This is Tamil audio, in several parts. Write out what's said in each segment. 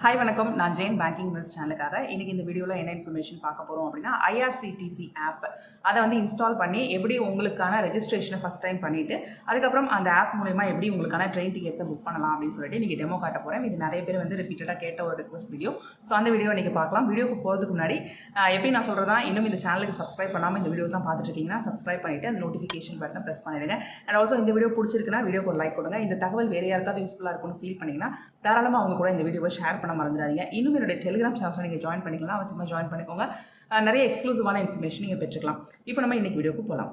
ஹாய் வணக்கம், நான் ஜெயின் பேங்கிங் நியூஸ் சேனலுக்காக இன்றைக்கி இந்த வீடியோவில் என்ன இன்ஃபர்மேஷன் பார்க்க போகிறோம் அப்படின்னா IRCTC ஆப் அதை வந்து இன்ஸ்டால் பண்ணி எப்படி உங்களுக்கான ரெஜிஸ்ட்ரேஷனை ஃபஸ்ட் டைம் பண்ணிவிட்டு அதுக்கப்புறம் அந்த ஆப் மூலிமா எப்படி உங்களுக்கான ட்ரெயின் டிக்கெட்ஸை புக் பண்ணலாம் அப்படின்னு சொல்லிட்டு இன்றைக்கி டெமோ காட்ட போகிறேன். இது நிறைய பேர் வந்து ரிப்பீட்டடாக கேட்ட ஒரு ரிக்வஸ்ட் வீடியோ. ஸோ அந்த வீடியோ இன்றைக்கி பார்க்கலாம். வீடியோக்கு போகிறதுக்கு முன்னாடி எப்படி நான் சொல்கிறதா, இன்னும் இந்த சேனலுக்கு சப்ஸ்கிரைப் பண்ணாமல் இந்த வீடியோஸ்லாம் பார்த்துட்டு இருக்கீங்கன்னா சப்ஸ்கிரைப் பண்ணிவிட்டு அந்த நோட்டிஃபிகேஷன் பட்டனை ப்ரெஸ் பண்ணிடுங்க. அண்ட் ஆல்சோ இந்த வீடியோ பிடிச்சிருக்குன்னா வீடியோக்கு ஒரு லைக் கொடுங்க. இந்த தகவல் வேறு யாருக்காவது யூஸ்ஃபுல்லாக இருக்கும்னு ஃபீல் பண்ணிங்கன்னா தாராளமாக அவங்க கூட இந்த வீடியோவை ஷேர் பண்ண மறந்துடாதீங்க. இன்னும் என்னுடைய டெலிகிராம் சேனல் நீங்கள் ஜாயின் பண்ணிக்கலாம், அவசியமாக ஜாயின் பண்ணிக்கோங்க. நிறைய எக்ஸ்க்ளூசிவான இன்ஃபர்மேஷன் நீங்கள் பெற்றுக்கலாம். இப்போ நம்ம இன்றைக்கி வீடியோக்கு போகலாம்.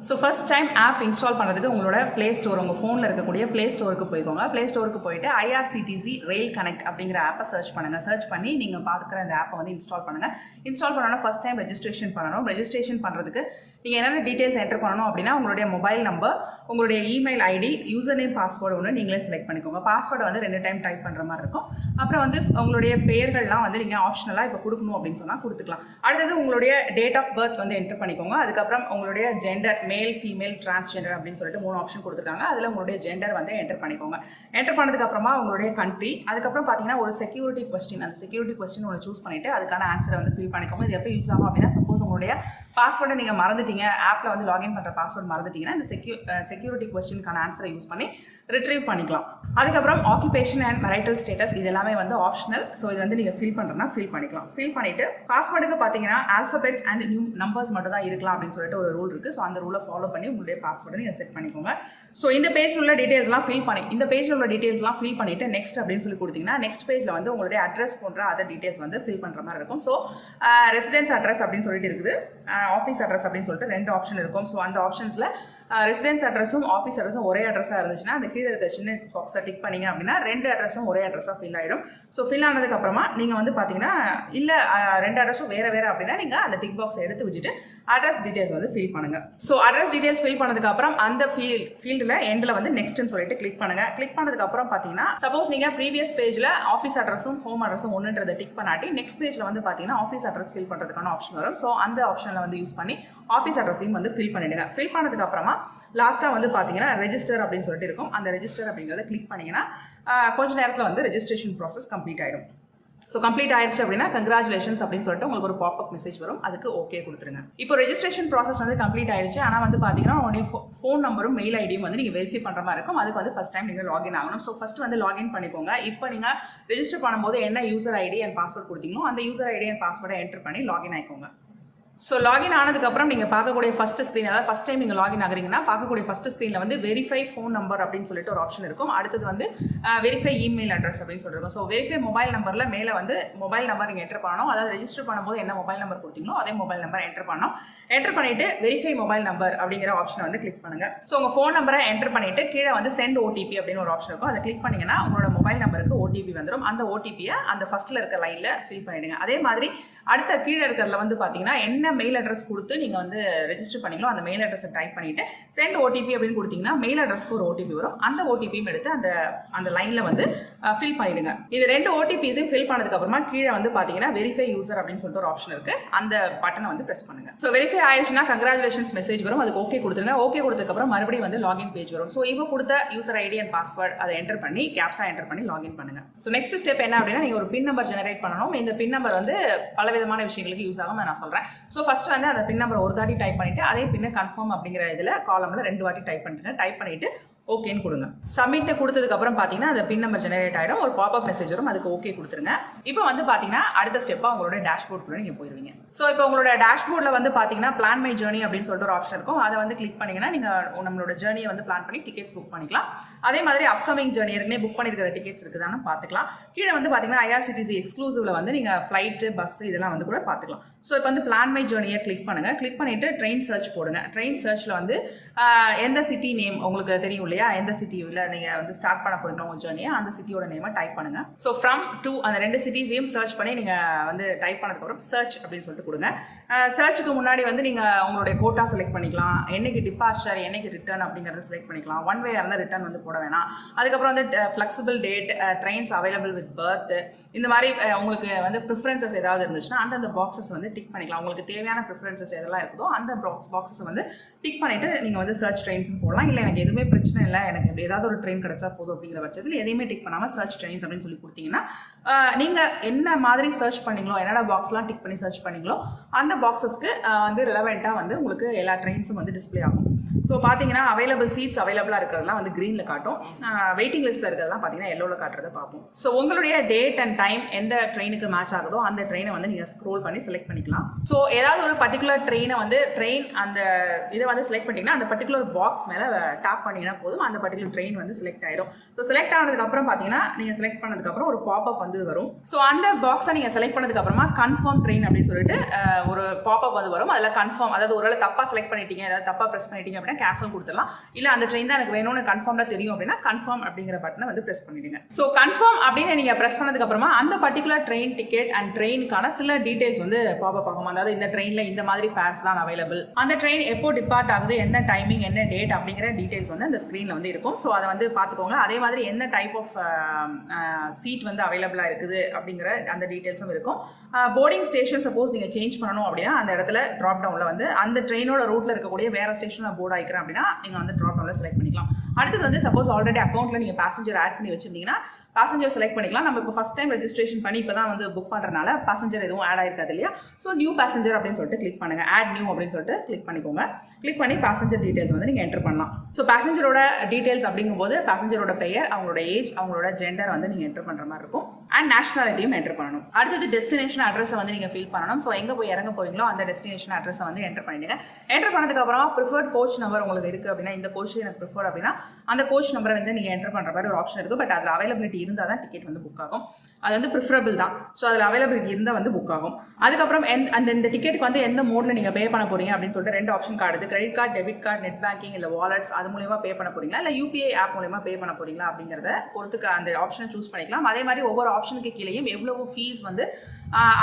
So first time app install பண்ணுறதுக்கு உங்களோட ப்ளே ஸ்டோர், உங்கள் ஃபோனில் இருக்கக்கூடிய ப்ளே ஸ்டோருக்கு போய்க்கோங்க. ப்ளே ஸ்டோருக்கு போயிட்டு IRCTC ரெயில் கனெக்ட் அப்படிங்கிற ஆப்பை சர்ச் பண்ணுங்கள். சர்ச் பண்ணி நீங்கள் பார்த்துக்கிற இந்த ஆப்பை வந்து இன்ஸ்டால் பண்ணுங்கள். இன்ஸ்டால் பண்ணோன்னா ஃபஸ்ட் டைம் ரெஜிஸ்ட்ரேஷன் பண்ணணும். ரெஜிஸ்ட்ரேஷன் பண்ணுறதுக்கு நீங்கள் என்னென்ன டீட்டெயில்ஸ் என்டர் பண்ணணும் அப்படின்னா உங்களுடைய மொபைல் நம்பர், உங்களுடைய email ID, user name, password ஒன்று நீங்களே செலக்ட் பண்ணிக்கோங்க. பாஸ்வேர்டை வந்து 2 டைம் டைப் பண்ணுற மாதிரி இருக்கும். அப்புறம் வந்து உங்களுடைய பெயர்கள்லாம் வந்து நீங்கள் ஆப்ஷனலாக இப்போ கொடுக்கணும் அப்படின்னு சொன்னால் கொடுத்துக்கலாம். அடுத்தது உங்களுடைய டேட் ஆஃப் பர்த் வந்து என்டர் பண்ணிக்கோங்க. அதுக்கப்புறம் உங்களுடைய ஜெண்டர், மேல், ஃபீமேல், டிரான்ஸ்ஜெண்டர் அப்படின்னு சொல்லிட்டு 3 ஆப்ஷன் கொடுத்துருக்காங்க. அதில் உங்களுடைய ஜெண்டர் வந்து என்டர் பண்ணிக்கோங்க. என்டர் பண்ணதுக்கப்புறமா உங்களுடைய கண்ட்ரி, அதுக்கப்புறம் பார்த்தீங்கன்னா ஒரு செக்யூரிட்டி கொஸ்டின், அந்த செக்யூரிட்டி கொஸ்டின் ஒன்று சூஸ் பண்ணிவிட்டு அதுக்கான ஆன்சரை வந்து ஃபில் பண்ணிக்கோங்க. இது எப்போ யூஸ் ஆகும் அப்படின்னா, சப்போஸ் உங்களுடைய பாஸ்வேர்டை நீங்கள் மறந்துட்டீங்க, ஆப்பில் வந்து லாகின் பண்ணுற பாஸ்வேர்டு மறந்துட்டீங்கன்னா இந்த செக்யூரிட்டி கொஸ்டினுக்கான ஆன்சரை யூஸ் பண்ணி ரிட்ரீவ் பண்ணிக்கலாம். அதுக்கப்புறம் ஆக்குபேஷன் அண்ட் மெரைட்டல் ஸ்டேட்டஸ் இது எல்லாமே வந்து ஆப்ஷனல். ஸோ இது வந்து நீங்கள் ஃபில் பண்ணுறதுனா ஃபில் பண்ணிக்கலாம். ஃபில் பண்ணிவிட்டு பாஸ்வேர்டுக்கு பார்த்தீங்கன்னா ஆல்ஃபபெட்ஸ் அண்ட் நியூ நம்பர்ஸ் மட்டும் தான் இருக்கலாம் அப்படின்னு சொல்லிட்டு ஒரு ரூல் இருக்குது. ஸோ அந்த ரூலை ஃபாலோ பண்ணி உங்களுடைய பாஸ்வேர்டை நீங்கள் செட் பண்ணிக்கோங்க. ஸோ இந்த பேஜில் உள்ள டீட்டெயில்ஸ்லாம் ஃபில் பண்ணிவிட்டு நெக்ஸ்ட் அப்படின்னு சொல்லி கொடுத்தீங்கன்னா நெக்ஸ்ட் பேஜில் வந்து உங்களுடைய அட்ரஸ் போன்ற அதர் டீட்டெயில்ஸ் வந்து ஃபில் பண்ணுற மாதிரி இருக்கும். ஸோ ரெசிடென்ஸ் அட்ரஸ் அப்படின்னு சொல்லிட்டு இருக்குது, ஆஃபீஸ் அட்ரஸ் அப்படின்னு சொல்லிட்டு 2 ஆப்ஷன் இருக்கும். ஸோ அந்த ஆப்ஷன்ஸில் ரெசிடென்ஸ் அட்ரஸும் ஆஃபீஸ் அட்ரஸும் ஒரே அட்ரஸாக இருந்துச்சுன்னா அந்த கீழே இருக்க சின்ன பாக்ஸை டிக் பண்ணிங்க அப்படின்னா 2 அட்ரஸும் ஒரே அட்ரஸாக ஃபில் ஆகிடும். ஸோ ஃபில் ஆனதுக்கப்புறமா நீங்கள் வந்து பார்த்தீங்கன்னா இல்லை 2 அட்ரஸும் வேறு அப்படின்னா நீங்கள் அந்த டிக் பாக்ஸை எடுத்து விட்டுட்டு அட்ரஸ் டீட்டெயில்ஸ் வந்து ஃபில் பண்ணுங்கள். ஸோ அட்ரஸ் டீட்டெயில்ஸ் ஃபில் பண்ணதுக்கப்புறம் அந்த ஃபீல்டில் எண்டில் வந்து நெக்ஸ்ட்னு சொல்லிட்டு கிளிக் பண்ணுங்கள். கிளிக் பண்ணதுக்கப்புறம் பார்த்தீங்கன்னா சப்போஸ் நீங்கள் ப்ரீவியஸ் பேஜில் ஆஃபீஸ் அட்ரஸும் ஹோம் அட்ரஸும் ஒன்றுன்றதை டிக் பண்ணாட்டி நெக்ஸ்ட் பேஜில் வந்து பார்த்தீங்கன்னா ஆஃபீஸ் அட்ரஸ் ஃபில் பண்ணுறதுக்கான ஆப்ஷன் வரும். ஸோ அந்த ஆப்ஷனில் வந்து யூஸ் பண்ணி ஆஃபீஸ் அட்ரஸையும் வந்து ஃபில் பண்ணிவிடுங்க. ஃபில் பண்ணதுக்கப்புறமா லாஸ்ட்டாக வந்து பார்த்தீங்கன்னா ரெஜிஸ்டர் அப்படின்னு சொல்லிட்டு இருக்கும். அந்த ரெஜிஸ்டர் அப்படிங்கிறத கிளிக் பண்ணிங்கன்னா கொஞ்ச நேரத்தில் வந்து ரெஜிஸ்ட்ரேஷன் ப்ராசஸ் கம்ப்ளீட் ஆகிடும். ஸோ கம்ப்ளீட் ஆயிடுச்சு அப்படின்னா கங்க்ராச்சுலேஷன்ஸ் அப்படின்னு சொல்லிட்டு உங்களுக்கு ஒரு பாப்அப் மெசேஜ் வரும். அதுக்கு ஓகே கொடுத்துருங்க. இப்போ ரெஜிஸ்ட்ரேஷன் ப்ராசஸ் வந்து கம்ப்ளீட் ஆயிடுச்சு. ஆனால் வந்து பார்த்தீங்கன்னா உங்களுடைய ஃபோன் நம்பரும் மெயில் ஐடியும் வந்து நீங்கள் வெரிஃபை பண்ணுற மாதிரி இருக்கும். அதுக்கு வந்து ஃபஸ்ட் டைம் நீங்கள் லாகின் ஆகணும். ஸோ ஃபஸ்ட்டு வந்து லாகின் பண்ணிக்கோங்க. இப்போ நீங்கள் ரெஜிஸ்டர் பண்ணும்போது என்ன யூசர் ஐடி அண்ட் பாஸ்வேர்ட் கொடுத்தீங்களோ அந்த யூசர் ஐடி அண்ட் பாஸ்வேர்டை என்டர் பண்ணி லாகின் ஆகிக்கோங்க. ஸோ லாகின் ஆனதுக்கப்புறம் நீங்கள் பார்க்கக்கூடிய ஃபஸ்ட் ஸ்க்ரீன், அதாவது ஃபஸ்ட் டைம் நீங்கள் லாகின் ஆகுறீங்கன்னா பார்க்கக்கூடிய ஃபஸ்ட் ஸ்க்ரீனில் வந்து வெரிஃபை ஃபோன் நம்பர் அப்படின்னு சொல்லிட்டு ஒரு ஆப்ஷன் இருக்கும். அடுத்தது வந்து வெரிஃபை இமெயில் அட்ரஸ் அப்படின்னு சொல்லியிருக்கும். ஸோ வெரிஃபை மொபைல் நம்பரில் மேலே வந்து மொபைல் நம்பர் நீங்கள் என்டர் பண்ணணும். அதாவது ரெஜிஸ்டர் பண்ணும்போது என்ன மொபைல் நம்பர் கொடுத்தீங்களோ அதே மொபைல் நம்பர் என்டர் பண்ணணும். என்டர் பண்ணிவிட்டு வெரிஃபை மொபைல் நம்பர் அப்படிங்கிற ஆப்ஷனை வந்து கிளிக் பண்ணுங்கள். ஸோ உங்கள் ஃபோன் நம்பரை என்டர் பண்ணிவிட்டு கீழே வந்து சென்ட் OTP அப்படின்னு ஒரு ஆப்ஷன் இருக்கும். அதை கிளிக் பண்ணிங்கன்னா உங்களோட மொபைல் நம்பருக்கு OTP வந்துடும். அந்த OTPயை அந்த ஃபஸ்ட்டில் இருக்க லைனில் ஃபில் பண்ணிவிடுங்க. அதே மாதிரி அடுத்த கீழே இருக்கிறதுல வந்து பார்த்தீங்கன்னா என்ன மெயில் அட்ரஸ் கொடுத்து நீங்கள் வந்து ரெஜிஸ்டர் பண்ணீங்களோ அந்த மெயில் அட்ரஸை டைப் பண்ணிவிட்டு சென்ட் OTP அப்படின்னு கொடுத்தீங்கன்னா மெயில் அட்ரஸ்க்கு ஒரு OTP வரும். அந்த OTPயும் எடுத்து அந்த லைனில் வந்து ஃபில் பண்ணிவிடுங்க. இது 2 OTPஸையும் ஃபில் பண்ணதுக்கப்புறமா கீழே வந்து பார்த்தீங்கன்னா வெரிஃபை யூசர் அப்படின்னு சொல்லிட்டு ஒரு ஆப்ஷன் இருக்குது. அந்த பட்டனை வந்து ப்ரெஸ் பண்ணுங்கள். ஸோ வெரிஃபை ஆயிடுச்சுன்னா கங்க்ராச்சுலேஷன்ஸ் மெசேஜ் வரும். அதுக்கு ஓகே கொடுத்துருங்க. ஓகே கொடுத்ததுக்கப்புறம் மறுபடியும் வந்து லாகின் பேஜ் வரும். ஸோ இப்போ கொடுத்த யூசர் ஐடி அண்ட் பாஸ்வேர்ட் அதை என்டர் பண்ணி கேப்ஸாக என்டர் பண்ணி லாகின் பண்ணுங்கள். ஸோ நெக்ஸ்ட் ஸ்டெப் என்ன அப்படின்னா நீங்கள் ஒரு பின் நம்பர் ஜெனரேட் பண்ணணும். இந்த பின் நம்பர் வந்து பலவிதமான விஷயங்களுக்கு யூஸ் ஆகும், நான் சொல்கிறேன். ஸோ ஃபஸ்ட்டு வந்து அந்த பின் நம்பர் ஒரு தாட்டி டைப் பண்ணிவிட்டு அதே பின்ன கன்ஃபார்ம் அப்படிங்கிற இதில் காலமில் 2 வாட்டி டைப் பண்ணிவிட்டு ஓகேன்னு கொடுங்க. சப்மிட் கொடுத்ததுக்கப்புறம் பார்த்தீங்கன்னா அந்த பின் நம்பர் ஜெனரேட் ஆகிடும். ஒரு பாப்அப் மெசேஜ் வரும். அதுக்கு ஓகே கொடுத்துருங்க. இப்போ வந்து பார்த்தீங்கன்னா அடுத்த ஸ்டெப்பாக உங்களோட டேஷ்போர்டுக்குள்ளே நீங்கள் போயிருவீங்க. ஸோ இப்போ உங்களோட டேஷ்போர்டில் வந்து பார்த்தீங்கன்னா பிளான் மை ஜேர்னி அப்படின்னு சொல்லிட்டு ஒரு ஆப்ஷன் இருக்கும். அதை வந்து கிளிக் பண்ணிங்கன்னா நீங்கள் நம்மளோட ஜேர்னியை வந்து பிளான் பண்ணி டிக்கெட்ஸ் புக் பண்ணிக்கலாம். அதே மாதிரி அப்கமிங் ஜேர்னி ஏற்கனவே புக் பண்ணியிருக்கிற டிக்கெட்ஸ் இருக்குதான்னு பார்த்துக்கலாம். கீழே வந்து பார்த்தீங்கன்னா IRCTC எக்ஸ்க்ளூசிவ்ல வந்து நீங்கள் ஃப்ளைட்டு, பஸ் இதெல்லாம் வந்து கூட பார்த்துக்கலாம். ஸோ இப்போ வந்து பிளான் மை ஜேர்னியை கிளிக் பண்ணுங்கள். கிளிக் பண்ணிவிட்டு ட்ரெயின் சர்ச் போடுங்க. ட்ரெயின் சர்ச்சில் வந்து எந்த சிட்டி நேம் உங்களுக்கு தெரியும் இல்லையா, இல்லையா, எந்த சிட்டியில் நீங்கள் வந்து ஸ்டார்ட் பண்ண போகிறீங்க உங்கள் ஜேர்னியை, அந்த சிட்டியோட நேமை டைப் பண்ணுங்கள். ஸோ ஃப்ரம் டு அந்த 2 சிட்டிஸையும் சர்ச் பண்ணி நீங்கள் வந்து டைப் பண்ணதுக்கப்புறம் சர்ச் அப்படின்னு சொல்லிட்டு கொடுங்க. சர்ச்சுக்கு முன்னாடி வந்து நீங்கள் உங்களுடைய கோட்டா செலக்ட் பண்ணிக்கலாம், என்னைக்கு டிபார்ச்சர் என்னைக்கு ரிட்டர்ன் அப்படிங்கிறத செலக்ட் பண்ணிக்கலாம். ஒன் வே இருந்தால் ரிட்டர்ன் வந்து போட வேணாம். அதுக்கப்புறம் வந்து flexible date, trains available with birth, இந்த மாதிரி உங்களுக்கு வந்து ப்ரிஃபரன்சஸ் ஏதாவது இருந்துச்சுன்னா அந்த பாக்ஸஸ் வந்து டிக் பண்ணிக்கலாம். உங்களுக்கு தேவையான ப்ரிஃபரன்சஸ் எதெல்லாம் இருக்குதோ அந்த பாக்ஸஸ் வந்து டிக் பண்ணிவிட்டு நீங்கள் வந்து சர்ச் ட்ரெயின்ஸ் போடலாம். இல்லை எனக்கு எதுவுமே பிரச்சனை இல்லை, எனக்கு ஏதாவது ஒரு ட்ரெயின் கிடைச்சா போதும் அப்படிங்கிற பட்சத்தில் எதையுமே டிக் பண்ணாமல் சர்ச் ட்ரெயின்ஸ் அப்படின்னு சொல்லி கொடுத்தீங்கன்னா நீங்கள் என்ன மாதிரி சர்ச் பண்ணீங்களோ, என்னென்ன பாக்ஸ்லாம் டிக் பண்ணி சர்ச் பண்ணீங்களோ அந்த பாக்ஸஸ்க்கு வந்து ரிலவெண்ட்டாக வந்து உங்களுக்கு எல்லா ட்ரெயின்ஸும் வந்து டிஸ்பிளே ஆகும். ஸோ பார்த்தீங்கன்னா அவைலபிள் சீட்ஸ் அவைலபிளாக இருக்கிறதுலாம் வந்து க்ரீனில் காட்டும், வெயிட்டிங் லிஸ்ட்டில் இருக்கிறதுலாம் பார்த்தீங்கன்னா எல்லோவில் காட்டுறதை பார்ப்போம். ஸோ உங்களுடைய டேட் அண்ட் டைம் எந்த ட்ரெயினுக்கு மேட்ச் ஆகுதோ அந்த ட்ரெயினை வந்து நீங்கள் ஸ்க்ரோல் பண்ணி செலக்ட் பண்ணிக்கலாம். ஸோ ஏதாவது ஒரு பர்டிகுலர் ட்ரெயினை வந்து அந்த இதை வந்து செலக்ட் பண்ணிட்டீங்கன்னா அந்த பர்டிகுலர் பாக்ஸ் மேலே டேப் பண்ணிங்கன்னா போதும், அந்த பர்டிகுலர் ட்ரெயின் வந்து செலக்ட் ஆயிடும். ஸோ செலக்ட் ஆனதுக்கப்புறம் பார்த்தீங்கன்னா நீங்கள் செலக்ட் பண்ணதுக்கப்புறம் ஒரு பாப்அப் வந்து வரும். ஸோ அந்த பாக்ஸை நீங்கள் செலக்ட் பண்ணதுக்கப்புறமா கன்ஃபார்ம் ட்ரெயின் அப்படின்னு சொல்லிட்டு ஒரு பாப்அப் வந்து வரும். அதில் கன்ஃபார்ம், அதாவது ஒருவேளை தப்பாக செலக்ட் பண்ணிட்டீங்க, ஏதாவது தப்பாக ப்ரெஸ் பண்ணிட்டீங்க அப்படின்னா கேன்சல் கொடுத்துடலாம். இல்லை அந்த ட்ரெயின் தான் எனக்கு வேணும்னு கன்ஃபார்ம்டாக தெரியும் அப்படின்னா கன்ஃபார்ம் அப்படிங்கிற பட்டனை வந்து ப்ரெஸ் பண்ணிடுங்க. ஸோ கன்ஃபார்ம் அப்படின்னு நீங்கள் ப்ரெஸ் பண்ணதுக்கப்புறமா அந்த பர்டிகுலர் ட்ரெயின் டிக்கெட் அண்ட் ட்ரெயினுக்கான சில டீடைல்ஸ் வந்து பாப்அப் ஆகும். அதாவது இந்த ட்ரெயினில் இந்த மாதிரி ஃபேர்ஸ் தான் அவைலபிள், அந்த ட்ரெயின் எப்போ டிபார்ட் ஆகுது, என்ன டைமிங், என்ன டேட் அப்படிங்கிற டீடைல்ஸ் வந்து அந்த ஸ்க்ரீனில் வந்து இருக்கும். ஸோ அதை வந்து பார்த்துக்கோங்க. அதே மாதிரி என்ன டைப் ஆஃப் சீட் வந்து அவைலபிளாக இருக்குது அப்படிங்கிற அந்த டீடைல்ஸும் இருக்கும். போர்டிங் ஸ்டேஷன் சப்போஸ் நீங்கள் சேஞ்ச் பண்ணணும் அப்படின்னா அந்த இடத்துல ட்ராப் டவுனில் வந்து அந்த ட்ரெயினோட ரூட்டில் இருக்கக்கூடிய வேறு ஸ்டேஷனில் போர்ட் ஆகிக்கிறேன் அப்படின்னா நீங்கள் வந்து ட்ராப் டவுனில் செலக்ட் பண்ணிக்கலாம். அடுத்தது வந்து சப்போஸ் ஆல்ரெடி அக்கௌண்ட்டில் நீங்கள் பேசஞ்சர் ஆட் பண்ணி வச்சிருந்தீங்கன்னா பேசஞ்சர் செலக்ட் பண்ணிக்கலாம். நம்ம இப்போ ஃபஸ்ட் டைம் ரெஜிஸ்ட்ரேஷன் பண்ணி இப்போ தான் வந்து புக் பண்ணுறதுனால பேசஞ்சர் எதுவும் ஆட் ஆயிருக்காது இல்லையா. ஸோ நியூ பேசஞ்சர் அப்படின்னு சொல்லிட்டு கிளிக் பண்ணுங்கள், ஆட் நியூ அப்படின்னு சொல்லிட்டு கிளிக் பண்ணிக்கோங்க. கிளிக் பண்ணி பேசஞ்சர் டீடைல்ஸ் வந்து நீங்கள் என்டர் பண்ணலாம். ஸோ பேசஞ்சரோட டீடைல்ஸ் அப்படிங்கும்போது பேசஞ்சரோட பெயர், அவங்களோட ஏஜ், அவங்களோட ஜெண்டர் வந்து நீங்கள் என்டர் பண்ணுற மாதிரி இருக்கும். அண்ட் நேஷனாலிட்டியும் என்டர் பண்ணணும். அடுத்தது டெஸ்டினேஷன் அட்ரஸை வந்து நீங்கள் ஃபில் பண்ணணும். ஸோ எங்கே போய் இறங்க போறீங்களோ அந்த டெஸ்டினேஷன் அட்ரஸை வந்து என்டர் பண்ணிடுங்க. என்டர் பண்ணதுக்கப்புறமா ப்ரிஃபர்ட் கோச் நம்பர் உங்களுக்கு இருக்குது அப்படின்னா, இந்த கோச் எனக்கு ப்ரிஃபர்ட் அப்படின்னா அந்த கோச் நம்பரை வந்து நீங்கள் என்டர் பண்ணுற மாதிரி ஒரு ஆப்ஷன் இருக்குது. பட் அதில் அவைலபிலிட்டி இருந்தால் தான் டிக்கெட் வந்து புக் ஆகும். அது வந்து ப்ரிஃபரபிள் தான். ஸோ அதில் அவைலபிலிட்டி இருந்தால் வந்து புக் ஆகும். அதுக்கப்புறம் இந்த டிக்கெட்டுக்கு வந்து எந்த மோடில் நீங்கள் பே பண்ண போறீங்க அப்படின்னு சொல்லிட்டு 2 option card, credit card, debit card, net banking, இல்லை வாலெட்ஸ் அது மூலமா பே பண்ண போறீங்களா, இல்லை யூபிஐ ஆப் மூலமா பே பண்ண போறீங்களா அப்படிங்கிறத பொறுத்துக்கு அந்த ஆப்ஷனை சூஸ் பண்ணிக்கலாம். அதே மாதிரி ஒவ்வொரு ஆப்ஷனுக்கு கீழேயும் எவ்வளவு ஃபீஸ் வந்து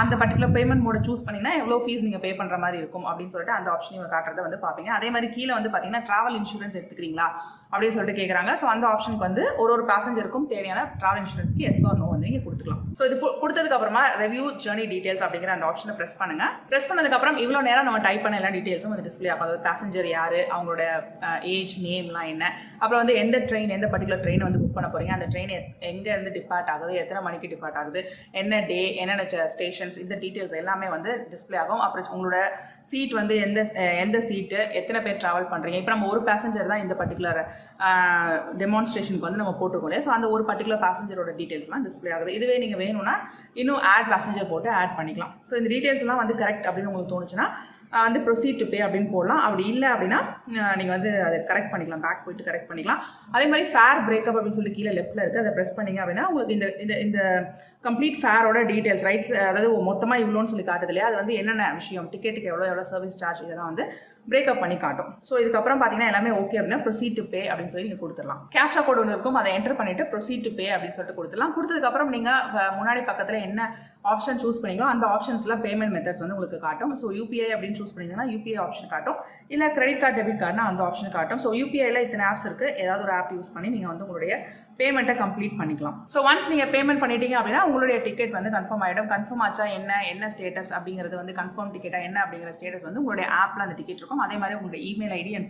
அந்த பர்டிகுலர் பேமெண்ட் மோட சூஸ் பண்ணிங்கன்னா எவ்வளோ ஃபீஸ் நீங்கள் பே பண்ணுற மாதிரி இருக்கும் அப்படின்னு சொல்லிட்டு அந்த ஆப்ஷனையும் காட்டுறதை வந்து பார்ப்பீங்க. அதே மாதிரி கீழே வந்து பார்த்தீங்கன்னா ட்ராவல் இன்சூரன்ஸ் எடுத்துக்கிறீங்களா அப்படின்னு சொல்லிட்டு கேட்குறாங்க. ஸோ அந்த ஆப்ஷனுக்கு வந்து ஒரு பேசஞ்சருக்கும் தேவையான ட்ராவல் இன்சூரன்ஸ்க்கு எஸ் ஆர் நோ வந்து நீங்கள் கொடுத்துக்கலாம். ஸோ இது கொடுத்ததுக்கு அப்புறமா ரெவ்யூ ஜர்னி டீடைல்ஸ் அப்படிங்கிற அந்த ஆப்ஷனை ப்ரெஸ் பண்ணுங்க. ப்ரெஸ் பண்ணதுக்கப்புறம் இவ்வளோ நேரம் நம்ம டைப் பண்ண எல்லா டீடைல்ஸும் வந்து டிஸ்பிளே ஆகும். அதாவது பேசஞ்சர் யார், அவங்களோட ஏஜ், நேம்லாம் என்ன, அப்புறம் வந்து எந்த ட்ரெயின், எந்த பர்டிகுலர் ட்ரெயின் வந்து புக் பண்ண போறீங்க, அந்த ட்ரெயின் எங்கேருந்து டிபார்ட் ஆகுது, எத்தனை மணிக்கு டிபார்ட் ஆகுது, என்ன டே, என்னென்ன ஸ்டேஷன்ஸ், இந்த டீடைல்ஸ் எல்லாமே வந்து டிஸ்பிளே ஆகும். அப்புறம் உங்களோட சீட் வந்து எந்த சீட்டு, எத்தனை பேர் ட்ராவல் பண்ணுறீங்க. இப்போ நம்ம ஒரு பேசஞ்சர் தான் இந்த பர்டிகுலர் டெமான்ஸ்ட்ரேஷனுக்கு வந்து நம்ம போட்டிருக்கோம் இல்லையா. ஸோ அந்த ஒரு பர்டிகுலர் பேசஞ்சரோட டீடைல்ஸ்லாம் டிஸ்பிளே ஆகுது. இதுவே நீங்கள் வேணும்னா இன்னும் ஆட் பேசஞ்சர் போட்டு ஆட் பண்ணிக்கலாம். ஸோ இந்த டீடைல்ஸ்லாம் வந்து கரெக்ட் அப்படின்னு உங்களுக்கு தோணுச்சுன்னா வந்து ப்ரொசீட் டு பே அப்படின்னு போடலாம். அப்படி இல்லை அப்படின்னா நீங்கள் வந்து அதை கரெக்ட் பண்ணிக்கலாம், பேக் போயிட்டு கரெக்ட் பண்ணிக்கலாம். அதே மாதிரி ஃபேர் பிரேக்கப் அப்படின்னு சொல்லி கீழே லெஃப்ட்டில் இருக்குது, அதை ப்ரெஸ் பண்ணிங்க அப்படின்னா உங்களுக்கு இந்த கம்ப்ளீட் ஃபேரோட டீடைல்ஸ் ரைட்ஸ், அதாவது மொத்தமாக இவ்வளோன்னு சொல்லி காட்டுது இல்லையா, அது வந்து என்னென்ன விஷயம், டிக்கெட்டுக்கு எவ்வளோ சர்வீஸ் சார்ஜ், இதெல்லாம் வந்து பிரேக்கப் பண்ணி காட்டும். ஸோ இதுக்கப்புறம் பார்த்தீங்கன்னா எல்லாமே ஓகே அப்படின்னா ப்ரொசீட் டு பே அப்படின்னு சொல்லி நீங்கள் கொடுத்துடலாம். கேப்சா கோட் ஒன்று இருக்கும், அதை என்டர் பண்ணிவிட்டு ப்ரொசீட் டு பே அப்படின்னு சொல்லிட்டு கொடுத்துடலாம். கொடுத்ததுக்கப்புறம் நீங்கள் முன்னாடி பக்கத்தில் என்ன ஆப்ஷன் சூஸ் பண்ணிங்களோ அந்த ஆப்ஷன்ஸில் பேமெண்ட் மெத்தட்ஸ் வந்து உங்களுக்கு காட்டும். ஸோ யூபிஐ அப்படின்னு சூஸ் பண்ணிங்கன்னா யூபிஐ ஆப்ஷன் காட்டும், இல்லை கிரெடிட் கார்டு, டெபிட் கார்டுனா அந்த ஆப்ஷன் காட்டும். ஸோ யூபிஐயில் இத்தனை ஆப்ஸ் இருக்குது, ஏதாவது ஒரு ஆப் யூஸ் பண்ணி நீங்கள் வந்து உங்களுடைய பேமெண்ட்டை கம்ப்ளீட் பண்ணிக்கலாம். ஸோ ஒன்ஸ் நீங்கள் பேமெண்ட் பண்ணிட்டீங்க அப்படின்னா உங்களுடைய டிக்கெட் வந்து கன்ஃபார்ம் ஆகிடும். கன்ஃபார்ம் ஆச்சா என்ன ஸ்டேட்டஸ் அப்படிங்கிறது வந்து கன்ஃபார்ம் டிக்கெட்டாக என்ன அப்படிங்கிற ஸ்டேட்டஸ் வந்து உங்களுடைய ஆப்பில் அந்த டிக்கெட் இருக்கும். அதே மாதிரி உங்களுடைய இமெயில் ஐடி அண்ட்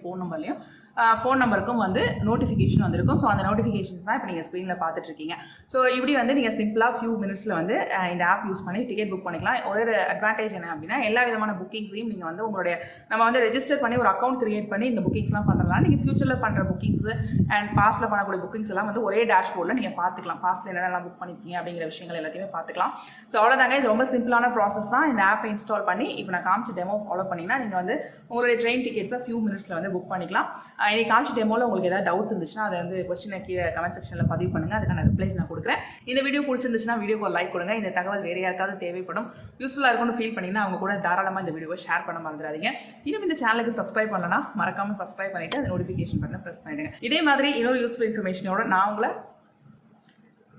ஃபோன் நம்பருக்கும் வந்து நோட்டிஃபிகேஷன் வந்திருக்கும். ஸோ அந்த நோட்டிஃபிகேஷன்ஸ் தான் இப்போ நீங்கள் ஸ்க்ரீனில் பார்த்துட்ருக்கீங்க. ஸோ இப்படி வந்து நீங்கள் சிம்பிளாக ஃபியூ மினிட்ஸில் வந்து இந்த ஆப் யூஸ் பண்ணி டிக்கெட் புக் பண்ணிக்கலாம். ஒரு அட்வான்டேஜ் என்ன அப்படின்னா எல்லா விதமான புக்கிங்ஸையும் நீங்கள் வந்து உங்களுடைய நம்ம வந்து ரெஜிஸ்டர் பண்ணி ஒரு அக்கௌண்ட் கிரியேட் பண்ணி இந்த புக்கிங்ஸ்லாம் பண்ணுறதுனால நீங்கள் ஃபியூச்சரில் பண்ணுற புக்கிங்ஸ் அண்ட் பாஸ்ட்டில் பண்ணக்கூடிய புக்கிங்ஸ் எல்லாம் வந்து ஒரே டேஷ்போர்டில் நீங்கள் பார்த்துக்கலாம். பாஸ்ட்டில் என்னென்னலாம் புக் பண்ணிருக்கீங்க அப்படிங்கிற விஷயங்கள் எல்லாத்தையுமே பார்த்துக்கலாம். ஸோ அவ்வளோதாங்க, இது ரொம்ப சிம்பிளான ப்ராசஸ் தான். இந்த ஆப்பை இன்ஸ்டால் பண்ணி இப்போ நான் காமிச்சு டெமோ ஃபாலோ பண்ணிங்கன்னா நீங்கள் வந்து உங்களுடைய ட்ரெயின் டிக்கெட்ஸை ஃபியூ மினிட்ஸில் வந்து புக் பண்ணிக்கலாம். இன்னைக்கு காமிச்ச டெமோவில் உங்களுக்கு ஏதாவது டவுட்ஸ் இருந்துச்சுன்னா அதை வந்து கொஸ்டினை கீழே கமெண்ட் செக்ஷனில் பதிவு பண்ணுங்கள். அதுக்கான ரிப்ளைஸ் நான் கொடுக்குறேன். இந்த வீடியோ பிடிச்சிருந்துச்சுன்னா வீடியோக்கு ஒரு லைக் கொடுங்க. இந்த தகவல் வேறு யாருக்காவது தேவைப்படும், யூஸ்ஃபுல்லாக இருக்கும்னு ஃபீல் பண்ணிங்கன்னா அவங்க கூட தாராளமாக இந்த வீடியோவை ஷேர் பண்ண மறந்துடாதீங்க. இன்னும் இந்த சேனலுக்கு சப்ஸ்கிரைப் பண்ணலன்னா மறக்காமல் சப்ஸ்கிரைப் பண்ணிவிட்டு அந்த நோட்டிஃபிகேஷன் பட்டனை ப்ரெஸ் பண்ணிவிடுங்க. இதே மாதிரி இன்னொரு யூஸ்ஃபுல் இன்ஃபர்மேஷனோட நான் உங்களை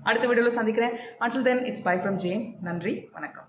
அடுத்த வீடியோவில் சந்திக்கிறேன். Until then, it's bye from Jane. நன்றி, வணக்கம்.